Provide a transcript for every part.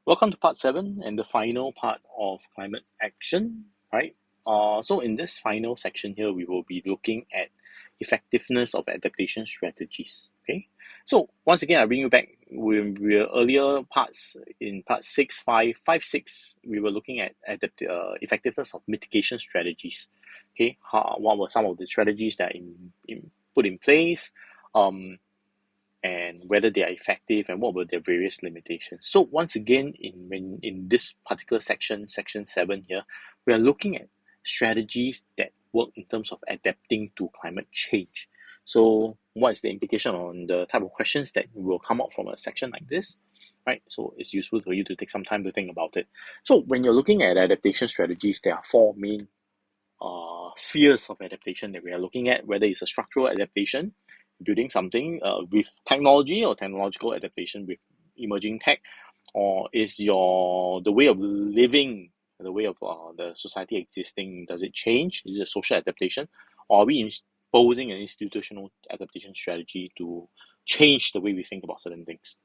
Welcome to part 7 and the final part of climate action, right? So in this final section here, we will be looking at effectiveness of adaptation strategies. Okay. So once again, I bring you back. We earlier parts in part 6, 5, 5, 6. We were looking at effectiveness of mitigation strategies. Okay. What were some of the strategies that put in place? And whether they are effective and what were their various limitations. So once again, in this particular section 7 here, we are looking at strategies that work in terms of adapting to climate change. So what is the implication on the type of questions that will come out from a section like this? Right, so it's useful for you to take some time to think about it. So when you're looking at adaptation strategies, there are four main spheres of adaptation that we are looking at, whether it's a structural adaptation, building something with technology or technological adaptation with emerging tech, or is the way of living, the way of the society existing, does it change? Is it a social adaptation, or are we imposing an institutional adaptation strategy to change the way we think about certain things?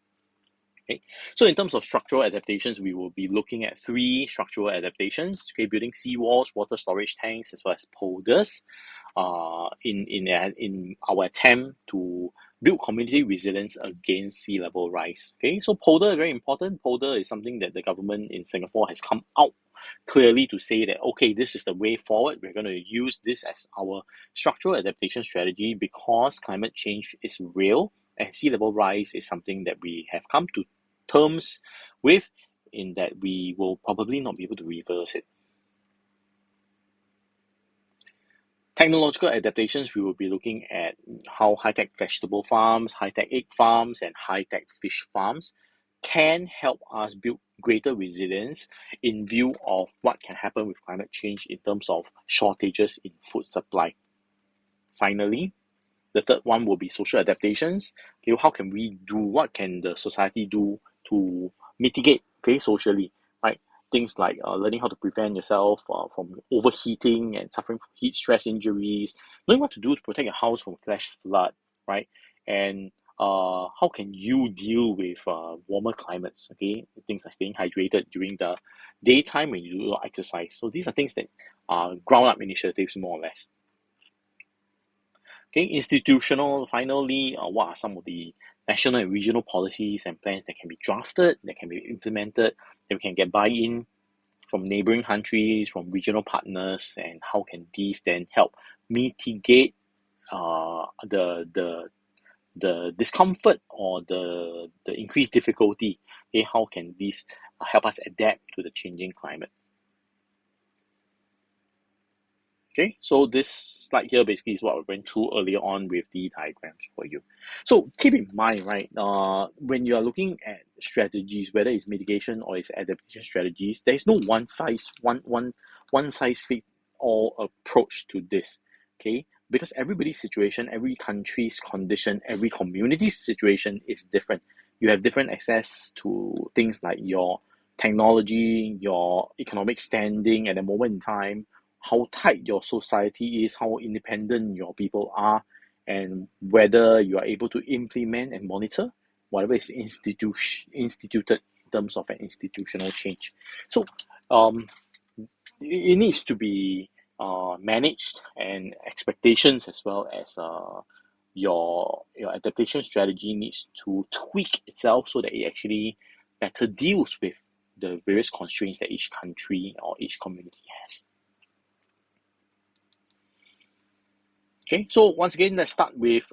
Okay. So in terms of structural adaptations, we will be looking at three structural adaptations, okay, building seawalls, water storage tanks, as well as polders, in our attempt to build community resilience against sea level rise. Okay, so polder is very important. Polder is something that the government in Singapore has come out clearly to say that, okay, this is the way forward. We're going to use this as our structural adaptation strategy because climate change is real and sea level rise is something that we have come to terms with, in that we will probably not be able to reverse it. Technological adaptations, we will be looking at how high-tech vegetable farms, high-tech egg farms, and high-tech fish farms can help us build greater resilience in view of what can happen with climate change in terms of shortages in food supply. Finally, the third one will be social adaptations. Okay, how can we do, what can the society do to mitigate, okay, socially, right? Things like learning how to prevent yourself from overheating and suffering from heat stress injuries, knowing what to do to protect your house from flash flood, right? And how can you deal with warmer climates, okay? Things like staying hydrated during the daytime when you do your exercise. So these are things that are ground up initiatives, more or less. Okay, institutional, finally, what are some of the national and regional policies and plans that can be drafted, that can be implemented, that we can get buy-in from neighboring countries, from regional partners, and how can these then help mitigate the discomfort or the increased difficulty? Okay, how can these help us adapt to the changing climate? Okay, so this slide here basically is what I went through earlier on with the diagrams for you. So keep in mind, right, when you are looking at strategies, whether it's mitigation or it's adaptation strategies, there is no one size fit all approach to this. Okay, because everybody's situation, every country's condition, every community's situation is different. You have different access to things like your technology, your economic standing at a moment in time, how tight your society is, how independent your people are, and whether you are able to implement and monitor whatever is instituted in terms of an institutional change. So it needs to be managed, and expectations as well as your adaptation strategy needs to tweak itself so that it actually better deals with the various constraints that each country or each community has. Okay, so once again, let's start with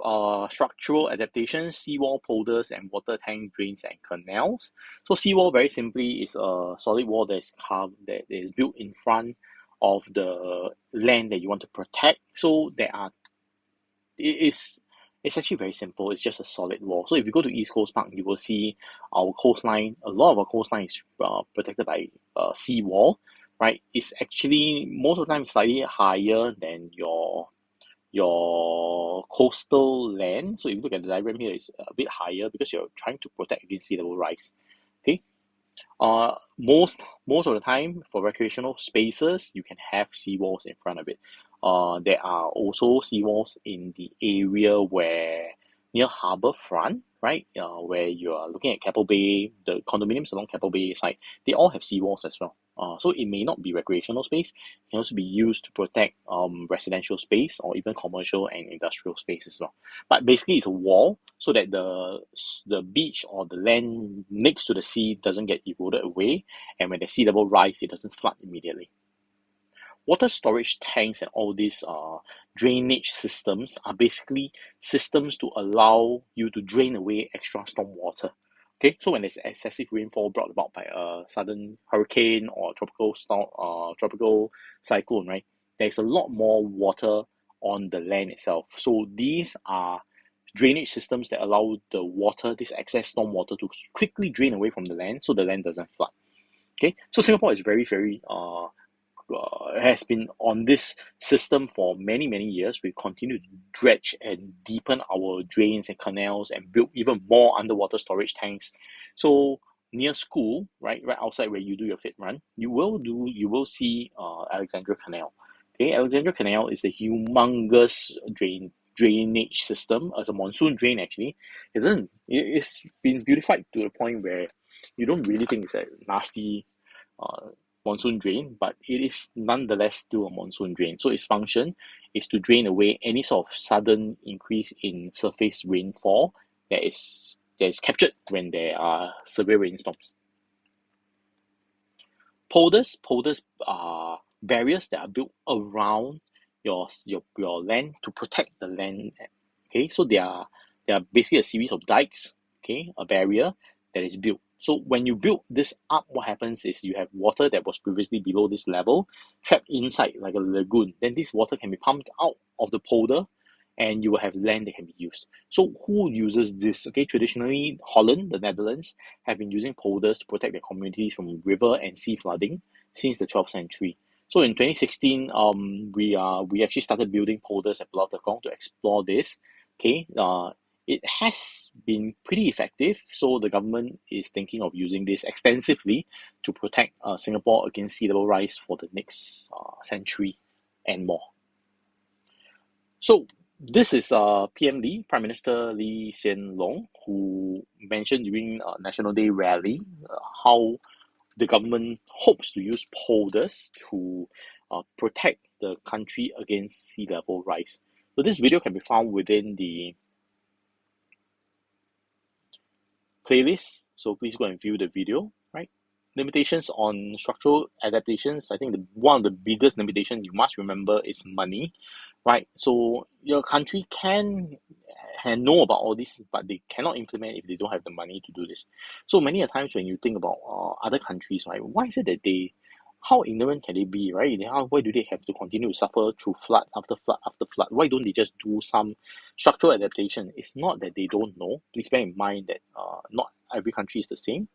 structural adaptations, seawall, polders, and water tank drains and canals. So seawall, very simply, is a solid wall that is carved, that is built in front of the land that you want to protect. So it is it's actually very simple. It's just a solid wall. So if you go to East Coast Park, you will see our coastline. A lot of our coastline is protected by seawall, right? It's actually most of the time slightly higher than your coastal land. So if you look at the diagram here, it's a bit higher because you're trying to protect against sea level rise. Okay. Most of the time for recreational spaces, you can have seawalls in front of it. There are also seawalls in the area where near harbour front, right, where you are looking at Keppel Bay, the condominiums along Keppel Bay side, they all have seawalls as well. So it may not be recreational space, it can also be used to protect residential space or even commercial and industrial space as well. But basically it's a wall so that the beach or the land next to the sea doesn't get eroded away, and when the sea level rise, it doesn't flood immediately. Water storage tanks and all these drainage systems are basically systems to allow you to drain away extra storm water. Okay, so when there's excessive rainfall brought about by a sudden hurricane or tropical storm, tropical cyclone, right? There's a lot more water on the land itself. So these are drainage systems that allow the water, this excess storm water, to quickly drain away from the land, so the land doesn't flood. Okay, so Singapore is very has been on this system for many, many years. We continue to dredge and deepen our drains and canals and build even more underwater storage tanks. So near school, right outside where you do your fit run, you will see Alexandra Canal. Okay, Alexandra Canal is a humongous drainage system as a monsoon drain. Actually, it's been beautified to the point where you don't really think it's a nasty uh, monsoon drain, but it is nonetheless still a monsoon drain. So its function is to drain away any sort of sudden increase in surface rainfall that is captured when there are severe rainstorms. Polders are barriers that are built around your land to protect the land. Okay, so they are basically a series of dikes. Okay, a barrier that is built. So when you build this up, what happens is you have water that was previously below this level trapped inside like a lagoon. Then this water can be pumped out of the polder, and you will have land that can be used. So who uses this? Okay, traditionally Holland, the Netherlands, have been using polders to protect their communities from river and sea flooding since the 12th century. So in 2016, we actually started building polders at Pulau Tekong to explore this. Okay, it has been pretty effective. So the government is thinking of using this extensively to protect Singapore against sea level rise for the next century and more. So this is PM Lee, Prime Minister Lee Hsien Loong, who mentioned during National Day rally how the government hopes to use polders to protect the country against sea level rise. So this video can be found within the playlist. So please go and view the video, right? Limitations on structural adaptations. I think one of the biggest limitations you must remember is money, right? So your country can know about all this, but they cannot implement if they don't have the money to do this. So many a times when you think about other countries, right, why is it that how ignorant can they be, right? Why do they have to continue to suffer through flood after flood after flood? Why don't they just do some structural adaptation? It's not that they don't know. Please bear in mind that not every country is the same.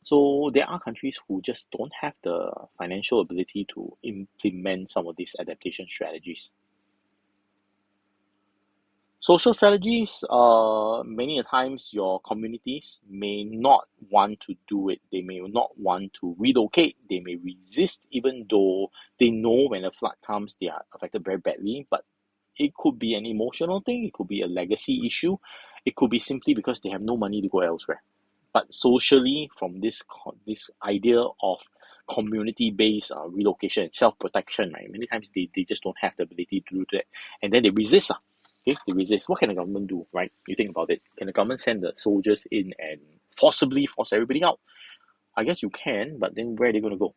So there are countries who just don't have the financial ability to implement some of these adaptation strategies. Social strategies, many a times your communities may not want to do it. They may not want to relocate. They may resist, even though they know when a flood comes, they are affected very badly. But it could be an emotional thing. It could be a legacy issue. It could be simply because they have no money to go elsewhere. But socially, from this idea of community-based relocation, self-protection, right? Many times they just don't have the ability to do that, and then they resist. Okay, they resist. What can the government do, right? You think about it. Can the government send the soldiers in and forcibly force everybody out? I guess you can, but then where are they going to go?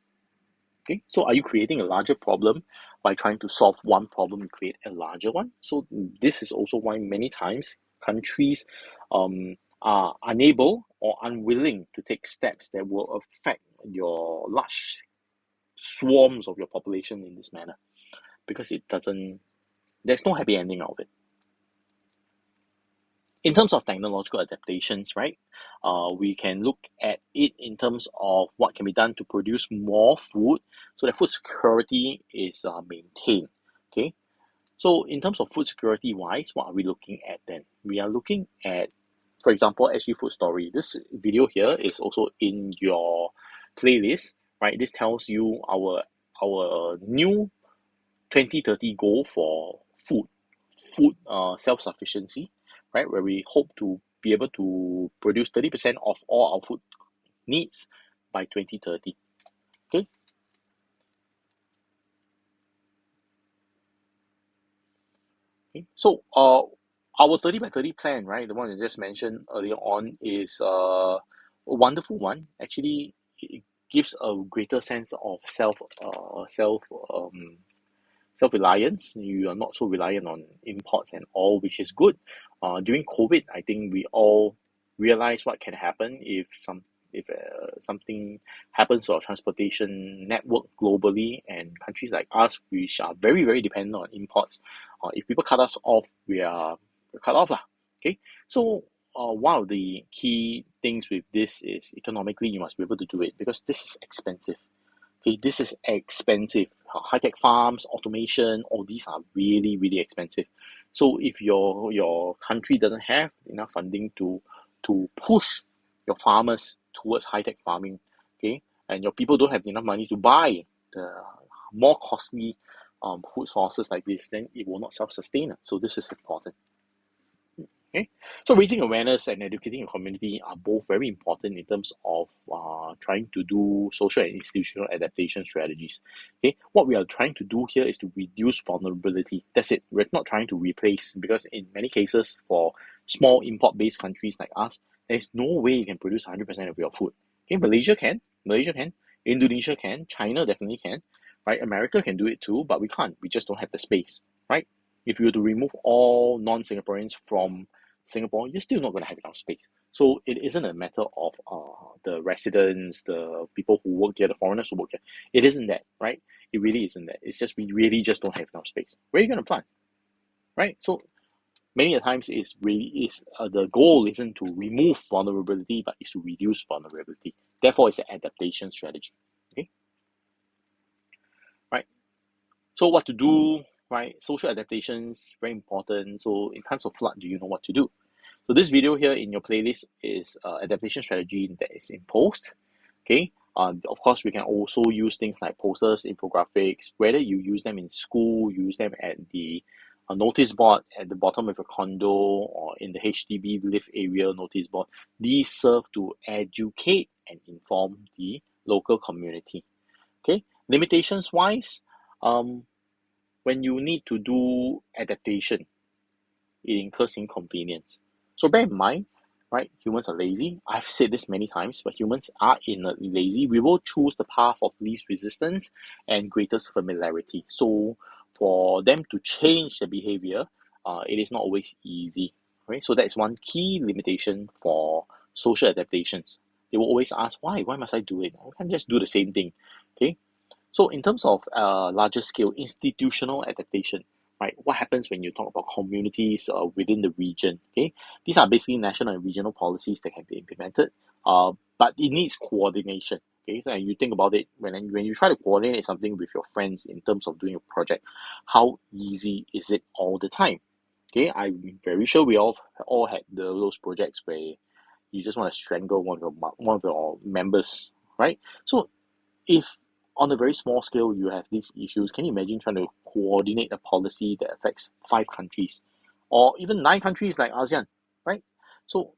Okay, so are you creating a larger problem by trying to solve one problem? You create a larger one. So this is also why many times countries are unable or unwilling to take steps that will affect your large swarms of your population in this manner, because it doesn't. There's no happy ending out of it. In terms of technological adaptations, right, we can look at it in terms of what can be done to produce more food so that food security is maintained. Okay, so in terms of food security wise, what are we looking at then? We are looking at, for example, SG Food Story. This video here is also in your playlist, right? This tells you our new 2030 goal for food self-sufficiency, right? Where we hope to be able to produce 30% of all our food needs by 2030. Okay. Okay. So our 30 by 30 plan, right, the one I just mentioned earlier on, is a wonderful one. Actually, it gives a greater sense of self-reliance. You are not so reliant on imports and all, which is good. During COVID, I think we all realize what can happen if something happens to our transportation network globally, and countries like us, which are very very dependent on imports. If people cut us off, we're cut off lah. Okay, so one of the key things with this is economically you must be able to do it because this is expensive. Okay, this is expensive. High-tech farms, automation, all these are really, really expensive. So if your country doesn't have enough funding to push your farmers towards high-tech farming, okay, and your people don't have enough money to buy the more costly food sources like this, then it will not self-sustain. So this is important. Okay, so raising awareness and educating your community are both very important in terms of trying to do social and institutional adaptation strategies. Okay, what we are trying to do here is to reduce vulnerability. That's it. We're not trying to replace, because in many cases for small import-based countries like us, there's no way you can produce 100% of your food. Okay, Malaysia can, Indonesia can, China definitely can, right? America can do it too, but we can't. We just don't have the space, right? If you were to remove all non-Singaporeans from Singapore, you're still not going to have enough space. So it isn't a matter of the residents, the people who work here, the foreigners who work here. It isn't that, right? It really isn't that. It's just we really just don't have enough space. Where are you going to plant, right? So many a times the goal isn't to remove vulnerability, but is to reduce vulnerability. Therefore, it's an adaptation strategy. Okay, right? So what to do, right? Social adaptations very important. So in times of flood, do you know what to do? So this video here in your playlist is adaptation strategy that is imposed. Okay. Of course, we can also use things like posters, infographics, whether you use them in school, use them at the notice board at the bottom of a condo or in the HDB lift area notice board. These serve to educate and inform the local community. Okay. Limitations wise, when you need to do adaptation, it incurs inconvenience. So bear in mind, right? Humans are lazy. I've said this many times, but humans are innately lazy. We will choose the path of least resistance and greatest familiarity. So for them to change their behavior, it is not always easy, right? So that is one key limitation for social adaptations. They will always ask, why? Why must I do it? I can't just do the same thing, okay? So in terms of larger scale institutional adaptation, right? What happens when you talk about communities within the region? Okay, these are basically national and regional policies that can be implemented, but it needs coordination. Okay, so you think about it when you try to coordinate something with your friends in terms of doing a project, how easy is it all the time? Okay, I'm very sure we all had those projects where you just want to strangle one of your members, right? So if on a very small scale you have these issues, can you imagine trying to coordinate a policy that affects 5 countries or even 9 countries like ASEAN, right? So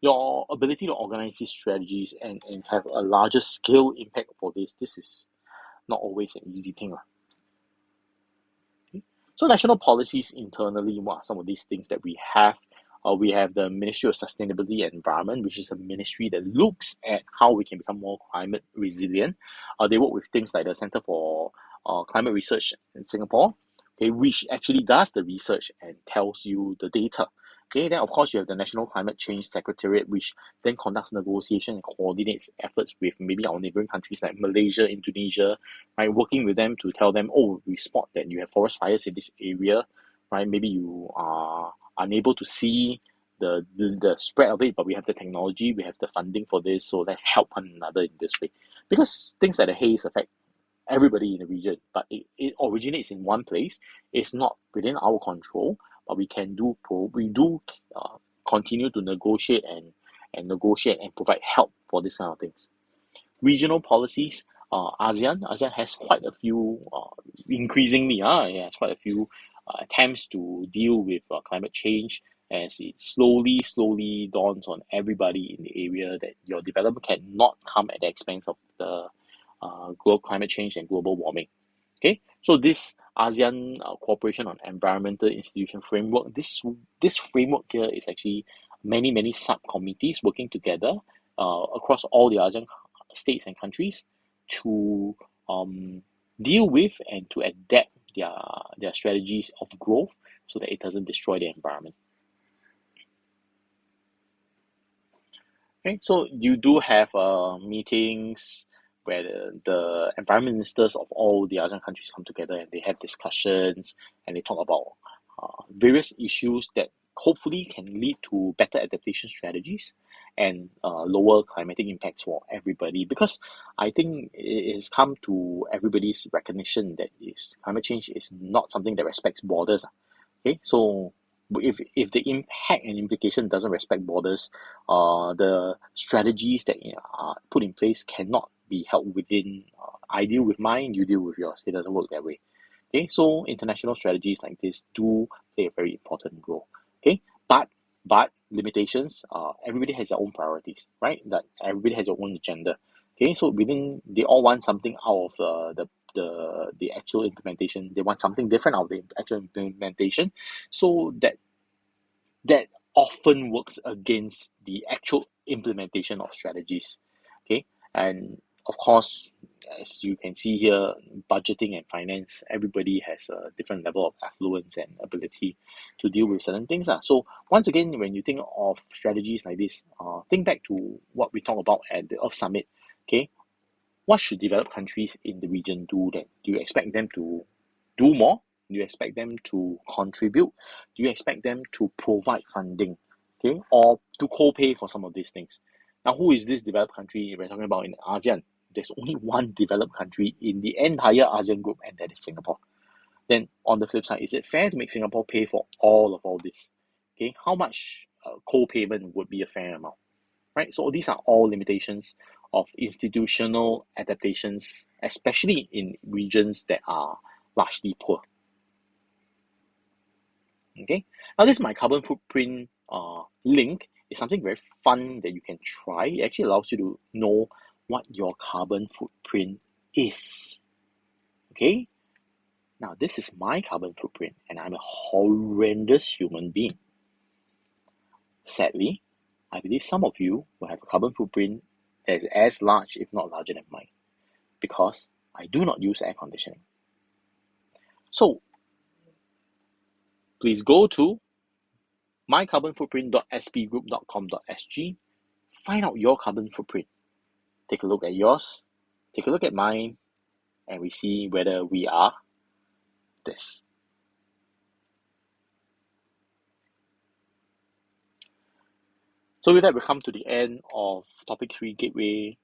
your ability to organize these strategies and have a larger scale impact for this is not always an easy thing. Okay. So national policies internally, what are some of these things that we have? We have the Ministry of Sustainability and Environment, which is a ministry that looks at how we can become more climate resilient. They work with things like the Center for Climate Research in Singapore, okay, which actually does the research and tells you the data. Okay, then of course you have the National Climate Change Secretariat, which then conducts negotiation and coordinates efforts with maybe our neighboring countries like Malaysia, Indonesia, right? Working with them to tell them, oh, we spot that you have forest fires in this area, right? Maybe you are unable to see the spread of it, but we have the technology, we have the funding for this, so let's help one another in this way. Because things like the haze affect everybody in the region, but it originates in one place. It's not within our control, but we do continue to negotiate and provide help for this kind of things. Regional policies, ASEAN has quite a few, increasingly, it has quite a few attempts to deal with climate change as it slowly dawns on everybody in the area that your development cannot come at the expense of the global climate change and global warming. Okay, so this ASEAN Cooperation on Environmental Institution Framework, this framework here is actually many subcommittees working together across all the ASEAN states and countries to deal with and to adapt their strategies of growth so that it doesn't destroy the environment. Okay, so you do have meetings where the environment ministers of all the ASEAN countries come together and they have discussions and they talk about various issues that hopefully can lead to better adaptation strategies and lower climatic impacts for everybody. Because I think it has come to everybody's recognition that climate change is not something that respects borders. Okay, so if the impact and implication doesn't respect borders, the strategies that are put in place cannot be held within. I deal with mine, you deal with yours. It doesn't work that way. Okay, so international strategies like this do play a very important role. Okay, but limitations. Everybody has their own priorities, right? That everybody has their own agenda. Okay, so within they all want something out of the actual implementation. They want something different out of the actual implementation, so that often works against the actual implementation of strategies. Okay, and of course, as you can see here, budgeting and finance, everybody has a different level of affluence and ability to deal with certain things. So once again, when you think of strategies like this, think back to what we talked about at the Earth Summit. Okay, what should developed countries in the region do then? Do you expect them to do more? Do you expect them to contribute? Do you expect them to provide funding? Okay, or to co-pay for some of these things? Now, who is this developed country we're talking about in ASEAN? There's only one developed country in the entire ASEAN group, and that is Singapore. Then, on the flip side, is it fair to make Singapore pay for all this? Okay, how much co-payment would be a fair amount? Right? So these are all limitations of institutional adaptations, especially in regions that are largely poor. Okay, now this is my carbon footprint link. It's something very fun that you can try. It actually allows you to know what your carbon footprint is. Okay, now this is my carbon footprint, and I'm a horrendous human being. Sadly, I believe some of you will have a carbon footprint that is as large, if not larger than mine, because I do not use air conditioning. So, please go to mycarbonfootprint.spgroup.com.sg, find out your carbon footprint, take a look at yours, take a look at mine, and we see whether we are this. So with that, we come to the end of topic 3, Gateway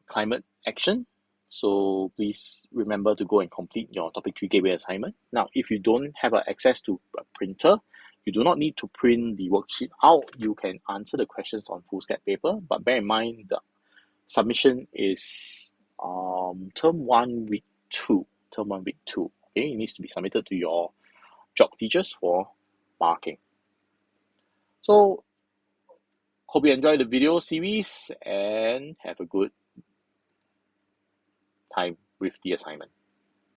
Climate Action. So please remember to go and complete your topic 3 Gateway assignment. Now, if you don't have access to a printer, you do not need to print the worksheet out. You can answer the questions on foolscap paper, but bear in mind the submission is term 1 week 2. Okay, it needs to be submitted to your job teachers for marking. So hope you enjoyed the video series and have a good time with the assignment.